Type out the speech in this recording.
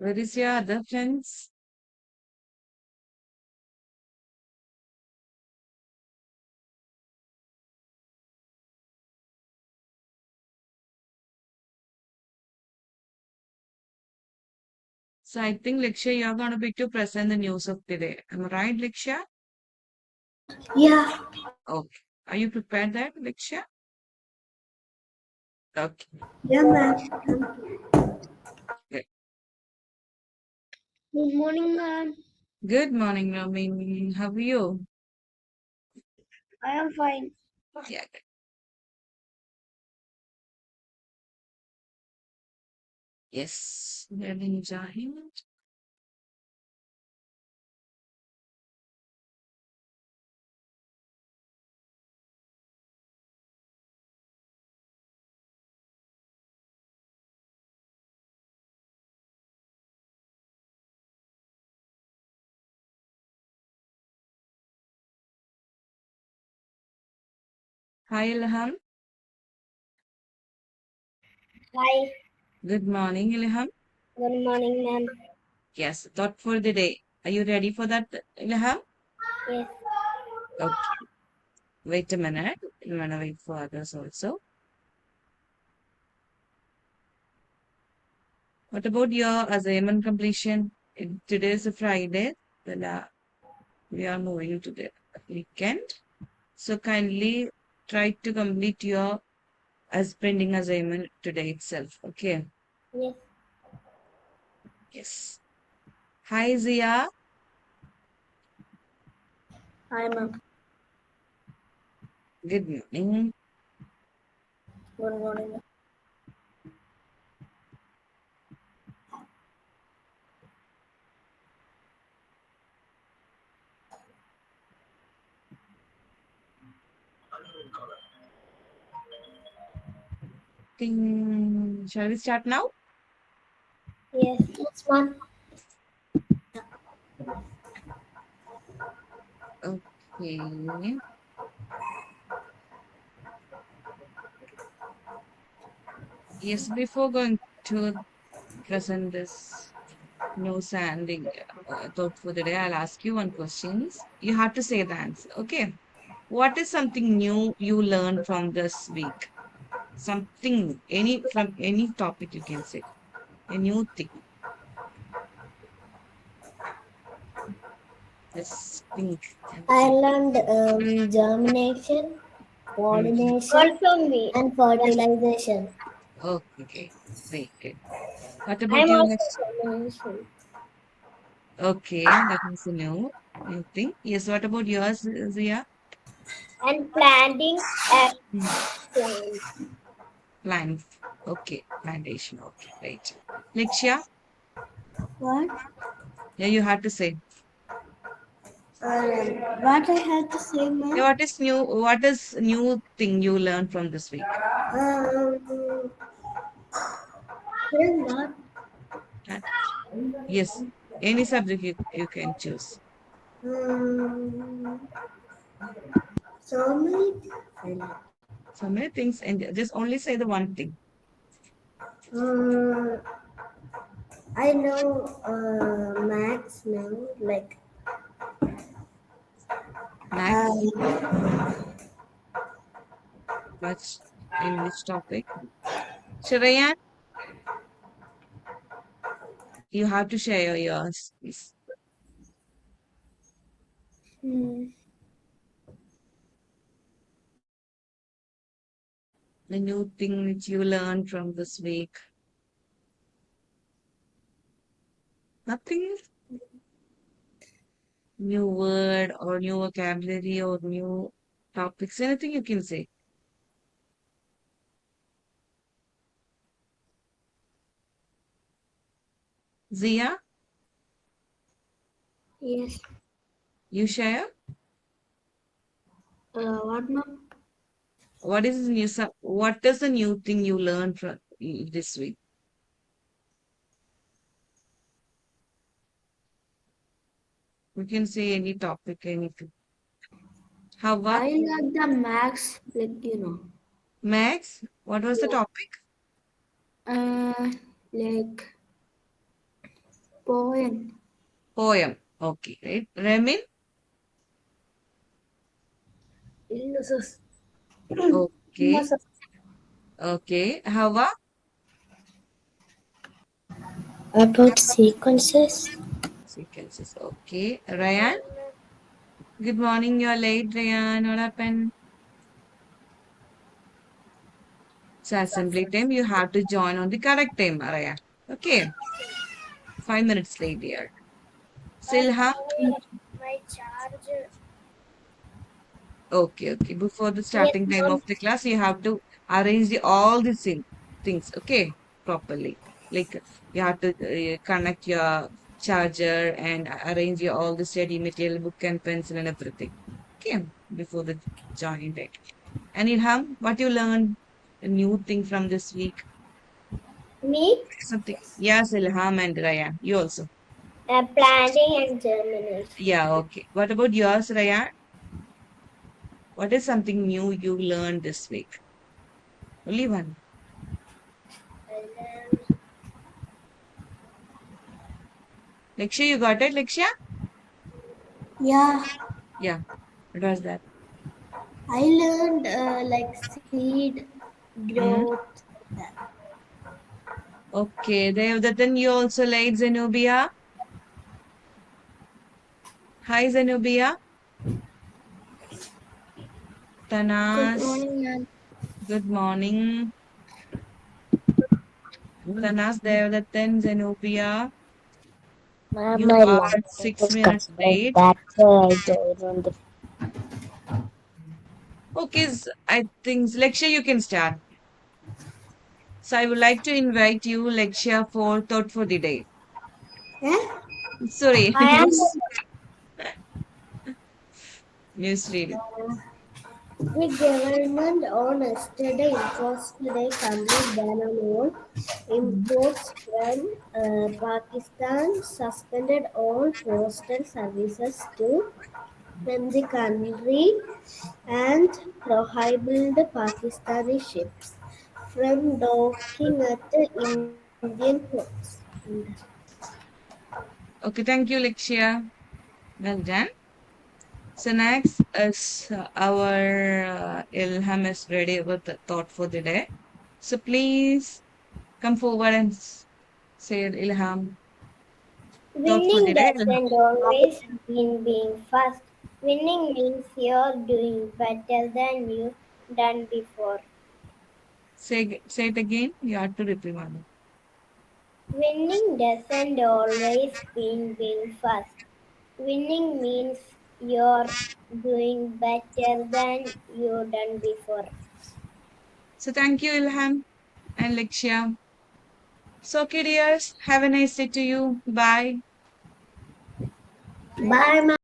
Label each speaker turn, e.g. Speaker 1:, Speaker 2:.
Speaker 1: Where is your other friends? So I think Lakshya, you're going to be to present the news of today. Am I right, Lakshya?
Speaker 2: Yeah.
Speaker 1: Okay. Are you prepared that, Lakshya? Okay.
Speaker 2: Yeah, ma'am.
Speaker 1: Good.
Speaker 2: Good morning, ma'am.
Speaker 1: Good morning, Namin. How are you?
Speaker 2: I am fine.
Speaker 1: Yeah. Good. Yes. Very enjoying. Hi, Ilham.
Speaker 2: Hi.
Speaker 1: Good morning, Ilham.
Speaker 2: Good morning, ma'am.
Speaker 1: Yes. Thought for the day. Are you ready for that, Ilham?
Speaker 2: Yes.
Speaker 1: Okay. Wait a minute. I'm going to wait for others also. What about your assignment completion? Today is a Friday. Then we are moving to the weekend. So kindly try to complete your as pending assignment today itself. Okay.
Speaker 2: Yes.
Speaker 1: Yes. Hi Zia.
Speaker 2: Hi, ma'am.
Speaker 1: Good morning.
Speaker 2: Good morning.
Speaker 1: Shall we start now?
Speaker 2: Yes. Yes, ma'am.
Speaker 1: Okay. Yes, before going to present this news and the thought for the day, I'll ask you one question. You have to say the answer. Okay. What is something new you learned from this week? Something, any from any topic you can say. A new thing. Just think.
Speaker 2: I learned germination,
Speaker 1: Mhm.
Speaker 2: pollination, also me, and fertilization.
Speaker 1: Okay, very good. What
Speaker 2: I
Speaker 1: about
Speaker 2: am
Speaker 1: you,
Speaker 2: also
Speaker 1: next?
Speaker 2: germination.
Speaker 1: Okay, that is a new thing. Yes, what about yours, Zia?
Speaker 2: And planting a
Speaker 1: Mm.
Speaker 2: plant.
Speaker 1: Plant. Okay, plantation. Okay, right. Lakshya,
Speaker 2: What?
Speaker 1: yeah, you have to say.
Speaker 2: What I had to say,
Speaker 1: Yeah,
Speaker 2: ma'am?
Speaker 1: what is new? What is new thing you learned from this week?
Speaker 2: Um, there is not.
Speaker 1: Uh, Yes, any subject you can choose.
Speaker 2: Um, so many.
Speaker 1: So many things, and just only say the one thing.
Speaker 2: Um, I know maths now, like
Speaker 1: Max, much in which topic? Shreya, you have to share yours. Please.
Speaker 2: hmm,
Speaker 1: The new thing which you learned from this week. Nothing. New word or new vocabulary or new topics. Anything you can say. Zia,
Speaker 2: yes.
Speaker 1: you share.
Speaker 2: What now?
Speaker 1: What is new? What is the new thing you learned from this week? You can say any topic, anything. How about
Speaker 2: I like the maths,
Speaker 1: Max? What was the
Speaker 2: Yeah.
Speaker 1: topic?
Speaker 2: Uh, like Poem.
Speaker 1: Poem. Okay, right. Remin.
Speaker 2: Illnesses.
Speaker 1: Okay.
Speaker 2: Illnesses.
Speaker 1: Okay. Hawa.
Speaker 2: About sequences.
Speaker 1: Sequences. Okay. Ryan. Good morning. You're late, Ryan. What happened? So assembly time. You have to join on the correct time, Ryan. Okay. 5 minutes late here.
Speaker 2: But
Speaker 1: Silha.
Speaker 2: my charge.
Speaker 1: Okay, okay. Before the
Speaker 2: Yes,
Speaker 1: starting time of
Speaker 2: mom.
Speaker 1: the class, you have to arrange all the things, okay, properly. Like you have to connect your charger and arrange your all the study material, book and pencil and everything. Okay, before the joining day. And Ilham, what you learned? A new thing from this week?
Speaker 2: Me?
Speaker 1: Something. Yes, Ilham and Raya. You also.
Speaker 2: Planting and germination.
Speaker 1: Yeah, okay. What about yours, Raya? What is something new you learned this week? Only one.
Speaker 2: And
Speaker 1: Lakshya, you got it, Lakshya?
Speaker 2: yeah,
Speaker 1: Yeah. What was that?
Speaker 2: I learned like seed
Speaker 1: Mm.
Speaker 2: growth.
Speaker 1: Okay. Then you also like Zenobia. Hi, Zenobia.
Speaker 2: Good
Speaker 1: Tanas.
Speaker 2: morning, ma'am.
Speaker 1: Good morning. Tanas, then Zenobia.
Speaker 2: Ma'am,
Speaker 1: You
Speaker 2: my
Speaker 1: are
Speaker 2: laptop
Speaker 1: six
Speaker 2: was
Speaker 1: minutes
Speaker 2: connected.
Speaker 1: late.
Speaker 2: That's why I joined on the.
Speaker 1: Okay. I think, Lakshya, you can start. So I would like to invite you, Lakshya, for thought for the day.
Speaker 2: Huh?
Speaker 1: Sorry,
Speaker 2: I am.
Speaker 1: news reading.
Speaker 2: The government on yesterday enforced a complete ban on all imports from Pakistan, suspended all postal services to from the country, and prohibited Pakistani ships from docking at the Indian ports. And
Speaker 1: Okay, thank you, Lakshya. Well done. So next is our Ilham is ready with the thought for the day. So please come forward and say Ilham thought for the
Speaker 2: winning
Speaker 1: day.
Speaker 2: doesn't always mean being fast. Winning means you're doing better than you done before.
Speaker 1: Say it again. You have to repeat one.
Speaker 2: Winning doesn't always mean being fast. Winning means you're doing better than you done before.
Speaker 1: So thank you, Ilham and Lakshya. So okay, dears, have a nice day to you. Bye.
Speaker 2: Bye,